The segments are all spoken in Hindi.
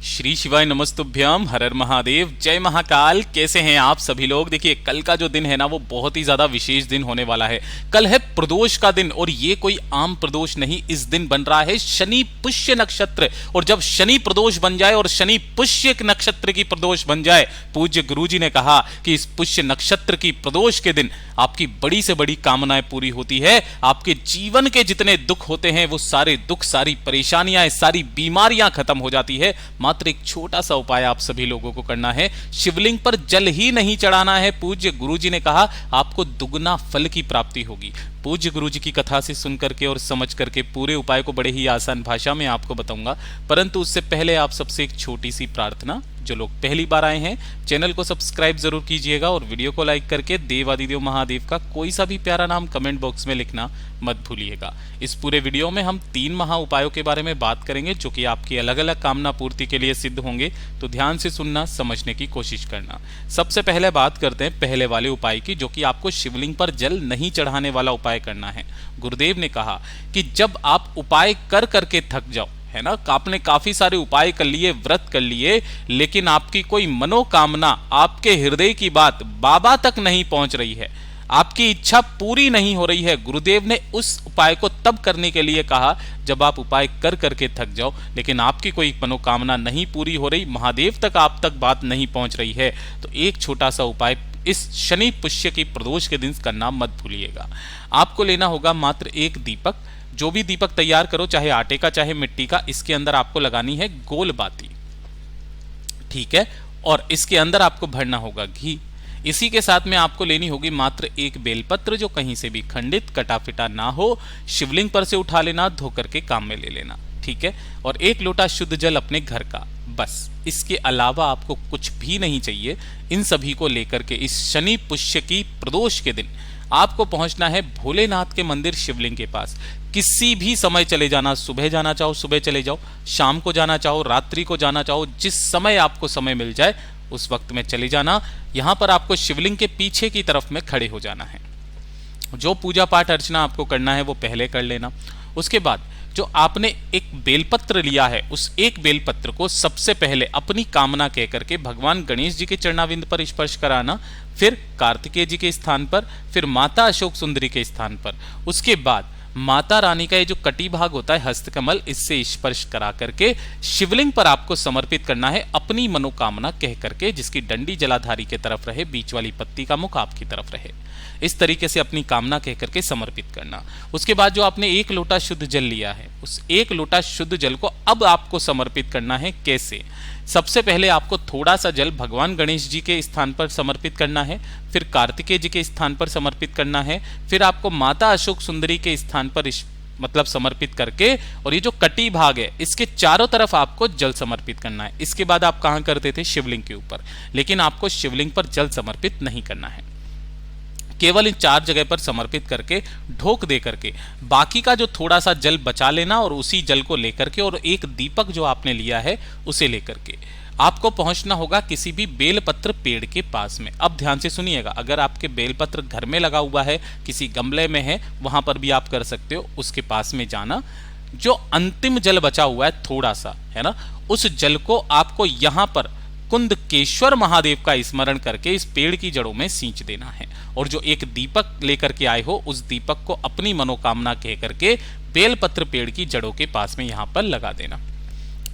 श्री शिवाय नमस्तुभ्यम, हर हर महादेव, जय महाकाल। कैसे हैं आप सभी लोग। देखिए, कल का जो दिन है ना, वो बहुत ही ज्यादा विशेष दिन होने वाला है। कल है प्रदोष का दिन, और ये कोई आम प्रदोष नहीं। इस दिन बन रहा है शनि पुष्य नक्षत्र, और जब शनि प्रदोष बन जाए और शनि पुष्य नक्षत्र की प्रदोष बन जाए, पूज्य गुरुजी ने कहा कि इस पुष्य नक्षत्र की प्रदोष के दिन आपकी बड़ी से बड़ी कामनाएं पूरी होती है। आपके जीवन के जितने दुख होते हैं, वो सारे दुख, सारी परेशानियां, सारी बीमारियां खत्म हो जाती है। मात्र एक छोटा सा उपाय आप सभी लोगों को करना है। शिवलिंग पर जल ही नहीं चढ़ाना है। पूज्य गुरुजी ने कहा आपको दुगना फल की प्राप्ति होगी। पूज्य गुरुजी की कथा से सुन करके और समझ करके पूरे उपाय को बड़े ही आसान भाषा में आपको बताऊंगा, परंतु उससे पहले आप सबसे एक छोटी सी प्रार्थना। जो लोग पहली बार आए हैं, चैनल को सब्सक्राइब जरूर कीजिएगा और वीडियो को लाइक करके देवादिदेव महादेव का कोई सा भी प्यारा नाम कमेंट बॉक्स में लिखना मत भूलिएगा। इस पूरे वीडियो में हम 3 महा उपायों के बारे में बात करेंगे, जो कि आपकी अलग अलग कामना पूर्ति के लिए सिद्ध होंगे। तो ध्यान से सुनना, समझने की कोशिश करना। सबसे पहले बात करते हैं पहले वाले उपाय की, जो कि आपको शिवलिंग पर जल नहीं चढ़ाने वाला उपाय करना है। गुरुदेव ने कहा कि जब आप उपाय कर करके थक जाओ, है ना, आपने काफी सारे उपाय कर लिए, व्रत कर लिए, लेकिन आपकी कोई मनोकामना, आपके हृदय की बात बाबा तक नहीं पहुंच रही है, आपकी इच्छा पूरी नहीं हो रही है। गुरुदेव ने उस उपाय को तब करने के लिए कहा जब आप उपाय कर करके थक जाओ, लेकिन आपकी कोई मनोकामना नहीं पूरी हो रही, महादेव तक आप तक बात नहीं पहुंच रही है। तो एक छोटा सा उपाय इस शनि पुष्य की प्रदोष के दिन करना मत भूलिएगा। आपको लेना होगा मात्र एक दीपक। जो भी दीपक तैयार करो, चाहे आटे का चाहे मिट्टी का, इसके अंदर आपको लगानी है गोल बाती, ठीक है, और इसके अंदर आपको भरना होगा घी। इसी के साथ में आपको लेनी होगी मात्र एक बेलपत्र, जो कहीं से भी खंडित कटा फिटा ना हो। शिवलिंग पर से उठा लेना, धो करके काम में ले लेना, ठीक है, और 1 लोटा शुद्ध जल अपने घर का, बस। इसके अलावा आपको कुछ भी नहीं चाहिए। इन सभी को लेकर के इस शनि पुष्य की प्रदोष के दिन आपको पहुंचना है भोलेनाथ के मंदिर शिवलिंग के पास। किसी भी समय चले जाना, सुबह जाना चाहो सुबह चले जाओ, शाम को जाना चाहो, रात्रि को जाना चाहो, जिस समय आपको समय मिल जाए उस वक्त में चले जाना। यहां पर आपको शिवलिंग के पीछे की तरफ में खड़े हो जाना है। जो पूजा पाठ अर्चना आपको करना है वो पहले कर लेना। उसके बाद जो आपने एक बेलपत्र लिया है, उस एक बेलपत्र को सबसे पहले अपनी कामना कह करके भगवान गणेश जी के चरणाविंद पर स्पर्श कराना, फिर कार्तिकेय जी के स्थान पर, फिर माता अशोक सुंदरी के स्थान पर। उसके बाद माता रानी का ये जो कटी भाग होता है हस्तकमल, इससे स्पर्श करा करके शिवलिंग पर आपको समर्पित करना है अपनी मनोकामना कह करके, जिसकी डंडी जलाधारी के तरफ रहे, बीच वाली पत्ती का मुख आपकी तरफ रहे। इस तरीके से अपनी कामना कह करके समर्पित करना। उसके बाद जो आपने 1 लोटा शुद्ध जल लिया है, उस 1 लोटा शुद्ध जल को अब आपको समर्पित करना है। कैसे? सबसे पहले आपको थोड़ा सा जल भगवान गणेश जी के स्थान पर समर्पित करना है, फिर कार्तिकेय जी के स्थान पर समर्पित करना है, फिर आपको माता अशोक सुंदरी के स्थान पर मतलब समर्पित करके, और ये जो कटी भाग है इसके चारों तरफ आपको जल समर्पित करना है। इसके बाद आप कहां करते थे? शिवलिंग के ऊपर, लेकिन आपको शिवलिंग पर जल समर्पित नहीं करना है। केवल इन 4 जगह पर समर्पित करके ढोक दे करके बाकी का जो थोड़ा सा जल बचा लेना, और उसी जल को लेकर के और एक दीपक जो आपने लिया है उसे लेकर के आपको पहुंचना होगा किसी भी बेलपत्र पेड़ के पास में। अब ध्यान से सुनिएगा, अगर आपके बेलपत्र घर में लगा हुआ है, किसी गमले में है, वहां पर भी आप कर सकते हो। उसके पास में जाना, जो अंतिम जल बचा हुआ है थोड़ा सा, है ना, उस जल को आपको यहां पर कुंदकेश्वर महादेव का स्मरण करके इस पेड़ की जड़ों में सींच देना है। और जो एक दीपक लेकर के आए हो, उस दीपक को अपनी मनोकामना कह करके बेलपत्र पेड़ की जड़ों के पास में यहां पर लगा देना।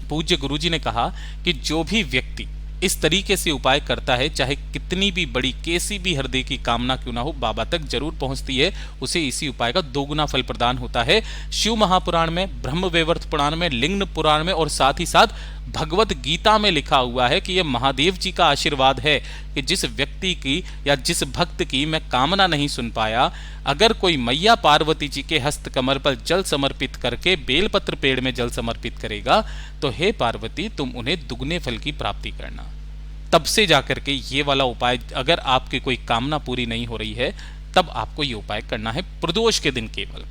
पूज्य गुरुजी ने कहा कि जो भी व्यक्ति इस तरीके से उपाय करता है, चाहे कितनी भी बड़ी, कैसी भी हृदय की कामना क्यों ना हो, बाबा तक जरूर पहुंचती है। उसे इसी उपाय का 2 गुना फल प्रदान होता है। शिव महापुराण में, ब्रह्म वैवर्त पुराण में, लिंग पुराण में, और साथ ही साथ भगवत गीता में लिखा हुआ है कि यह महादेव जी का आशीर्वाद है कि जिस व्यक्ति की या जिस भक्त की मैं कामना नहीं सुन पाया, अगर कोई मैया पार्वती जी के हस्त कमर पर जल समर्पित करके बेलपत्र पेड़ में जल समर्पित करेगा, तो हे पार्वती तुम उन्हें दुगने फल की प्राप्ति करना। तब से जाकर के ये वाला उपाय, अगर आपकी कोई कामना पूरी नहीं हो रही है, तब आपको ये उपाय करना है प्रदोष के दिन केवल।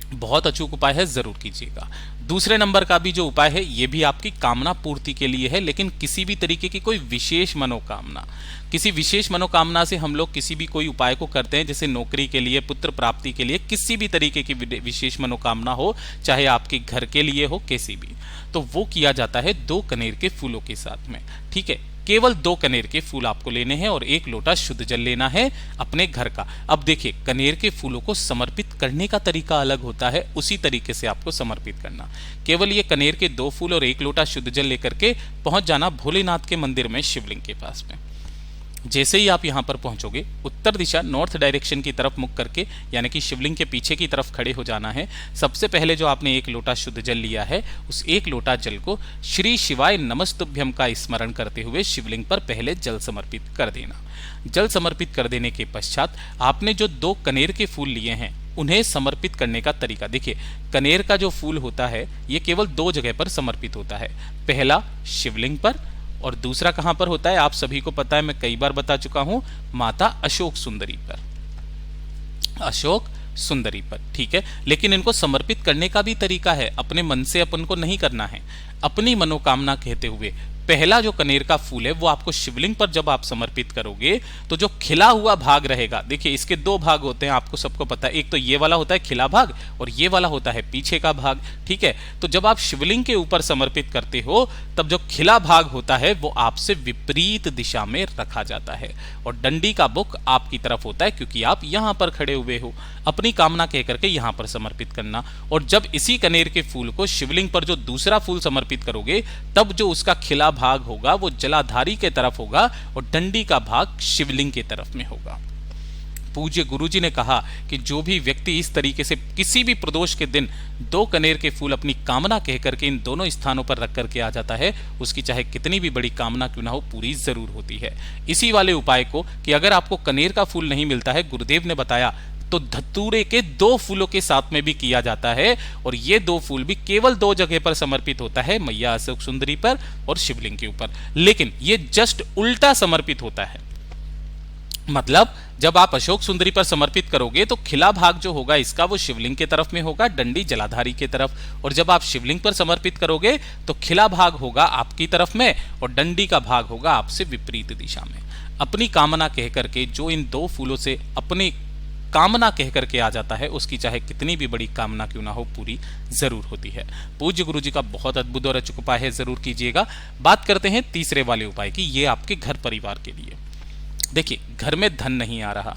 बहुत अचूक उपाय है, जरूर कीजिएगा। दूसरे नंबर का भी जो उपाय है ये भी आपकी कामना पूर्ति के लिए है, लेकिन किसी भी तरीके की कोई विशेष मनोकामना, किसी विशेष मनोकामना से हम लोग किसी भी कोई उपाय को करते हैं, जैसे नौकरी के लिए, पुत्र प्राप्ति के लिए, किसी भी तरीके की विशेष मनोकामना हो, चाहे आपके घर के लिए हो, कैसी भी, तो वो किया जाता है 2 कनेर के फूलों के साथ में। ठीक है, केवल 2 कनेर के फूल आपको लेने हैं और 1 लोटा शुद्ध जल लेना है अपने घर का। अब देखिए, कनेर के फूलों को समर्पित करने का तरीका अलग होता है, उसी तरीके से आपको समर्पित करना। केवल ये कनेर के 2 फूल और 1 लोटा शुद्ध जल लेकर के पहुंच जाना भोलेनाथ के मंदिर में, शिवलिंग के पास में। जैसे ही आप यहां पर पहुंचोगे, उत्तर दिशा नॉर्थ डायरेक्शन की तरफ मुख करके, यानी कि शिवलिंग के पीछे की तरफ खड़े हो जाना है। सबसे पहले जो आपने 1 लोटा शुद्ध जल लिया है, उस 1 लोटा जल को श्री शिवाय नमस्तुभ्यम का स्मरण करते हुए शिवलिंग पर पहले जल समर्पित कर देना। जल समर्पित कर देने के पश्चात आपने जो 2 कनेर के फूल लिए हैं, उन्हें समर्पित करने का तरीका देखिए। कनेर का जो फूल होता है ये केवल 2 जगह पर समर्पित होता है, पहला शिवलिंग पर और दूसरा कहां पर होता है, आप सभी को पता है, मैं कई बार बता चुका हूं, माता अशोक सुंदरी पर, अशोक सुंदरी पर। ठीक है, लेकिन इनको समर्पित करने का भी तरीका है, अपने मन से अपन को नहीं करना है, अपनी मनोकामना कहते हुए पहला जो कनेर का फूल है वो आपको शिवलिंग पर जब आप समर्पित करोगे तो जो खिला हुआ भाग रहेगा, देखिए इसके 2 भाग होते हैं, आपको सबको पता है, एक तो ये वाला होता है खिला भाग और ये वाला होता है पीछे का भाग। ठीक है, तो जब आप शिवलिंग के ऊपर समर्पित करते हो तब जो खिला भाग होता है वो आपसे विपरीत दिशा में रखा जाता है और डंडी का मुख आपकी तरफ होता है, क्योंकि आप यहां पर खड़े हुए हो। अपनी कामना कह करके यहां पर समर्पित करना, और जब इसी कनेर के फूल को शिवलिंग पर जो दूसरा फूल समर्पित करोगे तब जो उसका खिला भाग होगा वो जलाधारी के तरफ होगा और डंडी का भाग शिवलिंग के तरफ में होगा। पूज्य गुरुजी ने कहा कि जो भी व्यक्ति इस तरीके से किसी भी प्रदोष के दिन 2 कनेर के फूल अपनी कामना कह करके इन दोनों स्थानों पर रख करके आ जाता है, उसकी चाहे कितनी भी बड़ी कामना क्यों ना हो, पूरी जरूर होती है। इसी वाले उपाय को कि अगर आपको कनेर का फूल नहीं मिलता है, गुरुदेव ने बताया तो धतूरे के 2 फूलों के साथ में भी किया जाता है, और ये 2 फूल भी केवल 2 जगह पर समर्पित होता है, मैया अशोक सुंदरी पर और शिवलिंग के ऊपर, लेकिन ये जस्ट उल्टा समर्पित होता है। मतलब जब आप अशोक सुंदरी पर समर्पित करोगे तो खिला भाग जो होगा इसका वो शिवलिंग के तरफ में होगा, डंडी जलाधारी के तरफ, और जब आप शिवलिंग पर समर्पित करोगे तो खिला भाग होगा आपकी तरफ में और डंडी का भाग होगा आपसे विपरीत दिशा में। अपनी कामना कह करके जो इन 2 फूलों से अपनी कामना कह करके आ जाता है, उसकी चाहे कितनी भी बड़ी कामना क्यों ना हो, पूरी जरूर होती है। पूज्य गुरु जी का बहुत अद्भुत और अचूक उपाय है, जरूर कीजिएगा। बात करते हैं तीसरे वाले उपाय की, ये आपके घर परिवार के लिए। देखिए, घर में धन नहीं आ रहा,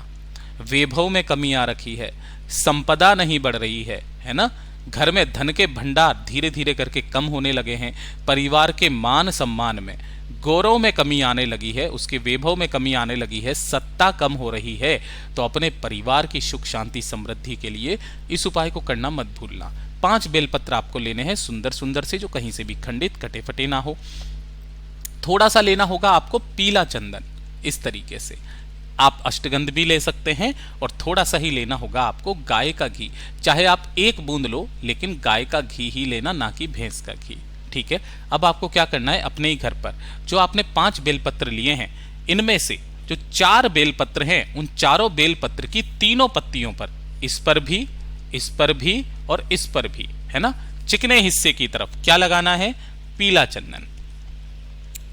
वैभव में कमी आ रखी है, संपदा नहीं बढ़ रही है ना, घर में धन के भंडार धीरे धीरे करके कम होने लगे हैं, परिवार के मान सम्मान में, गौरव में कमी आने लगी है, उसके वैभव में कमी आने लगी है, सत्ता कम हो रही है, तो अपने परिवार की सुख शांति समृद्धि के लिए इस उपाय को करना मत भूलना। 5 बेलपत्र आपको लेने हैं, सुंदर सुंदर से, जो कहीं से भी खंडित कटे फटे ना हो। थोड़ा सा लेना होगा आपको पीला चंदन, इस तरीके से आप अष्टगंध भी ले सकते हैं, और थोड़ा सा ही लेना होगा आपको गाय का घी, चाहे आप 1 बूंद लो, लेकिन गाय का घी ही लेना, ना कि भैंस का घी। ठीक है, अब आपको क्या करना है, अपने ही घर पर जो आपने 5 बेलपत्र लिए हैं, इनमें से जो 4 बेलपत्र हैं, उन चारों बेलपत्र की तीनों पत्तियों पर, इस पर भी, इस पर भी और इस पर भी, है ना, चिकने हिस्से की तरफ क्या लगाना है, पीला चंदन।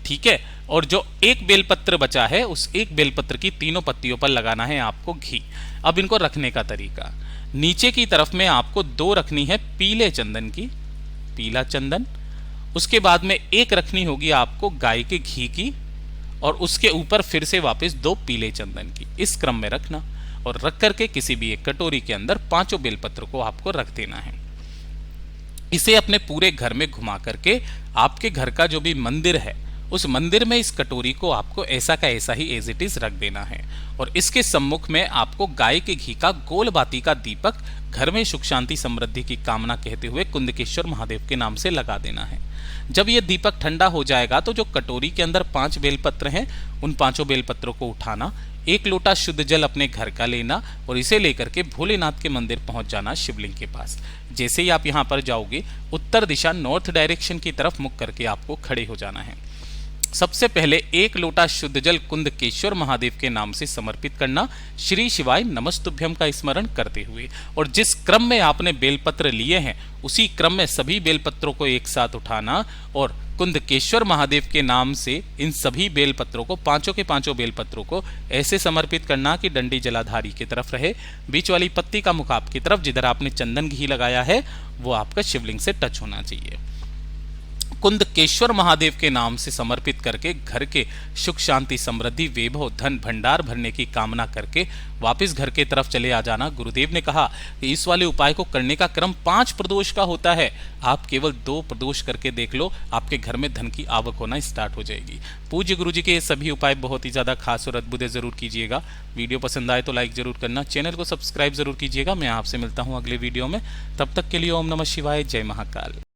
ठीक है, और जो 1 बेलपत्र बचा है, उस 1 बेलपत्र की तीनों पत्तियों पर लगाना है आपको घी। अब इनको रखने का तरीका, नीचे की तरफ में आपको 2 रखनी है पीले चंदन की, पीला चंदन, उसके बाद में 1 रखनी होगी आपको गाय के घी की, और उसके ऊपर फिर से वापस 2 पीले चंदन की, इस क्रम में रखना, और रख करके किसी भी एक कटोरी के अंदर 5 बेलपत्र को आपको रख देना है। इसे अपने पूरे घर में घुमा करके आपके घर का जो भी मंदिर है, उस मंदिर में इस कटोरी को आपको ऐसा का ऐसा ही एज इट इज रख देना है, और इसके सम्मुख में आपको गाय के घी का गोल बाती का दीपक घर में सुख शांति समृद्धि की कामना कहते हुए कुंदकेश्वर महादेव के नाम से लगा देना है। जब यह दीपक ठंडा हो जाएगा तो जो कटोरी के अंदर 5 बेलपत्र हैं, उन 5 बेलपत्रों को उठाना, 1 लोटा शुद्ध जल अपने घर का लेना, और इसे लेकर के भोलेनाथ के मंदिर पहुंच जाना शिवलिंग के पास। जैसे ही आप यहां पर जाओगे, उत्तर दिशा नॉर्थ डायरेक्शन की तरफ मुख करके आपको खड़े हो जाना है। सबसे पहले एक लोटा शुद्ध जल कुंदकेश्वर महादेव के नाम से समर्पित करना, श्री शिवाय नमस्तुभ्यम का स्मरण करते हुए। और जिस क्रम में आपने बेलपत्र लिए हैं उसी क्रम में सभी बेलपत्रों को एक साथ उठाना और कुंदकेश्वर महादेव के नाम से इन सभी बेलपत्रों को, पांचों के पांचों बेलपत्रों को ऐसे समर्पित करना कि डंडी जलाधारी की तरफ रहे, बीच वाली पत्ती का मुख आपकी तरफ, जिधर आपने चंदन घी लगाया है वो आपका शिवलिंग से टच होना चाहिए। कुंदकेश्वर महादेव के नाम से समर्पित करके घर के सुख शांति समृद्धि वैभव धन भंडार भरने की कामना करके वापस घर के तरफ चले आ जाना। गुरुदेव ने कहा कि इस वाले उपाय को करने का क्रम 5 प्रदोष का होता है, आप केवल 2 प्रदोष करके देख लो, आपके घर में धन की आवक होना स्टार्ट हो जाएगी। पूज्य गुरुजी के ये सभी उपाय बहुत ही ज्यादा खास और अद्भुत है, जरूर कीजिएगा। वीडियो पसंद आए तो लाइक जरूर करना, चैनल को सब्सक्राइब जरूर कीजिएगा। मैं आपसे मिलता हूँ अगले वीडियो में, तब तक के लिए ओम नमः शिवाय, जय महाकाल।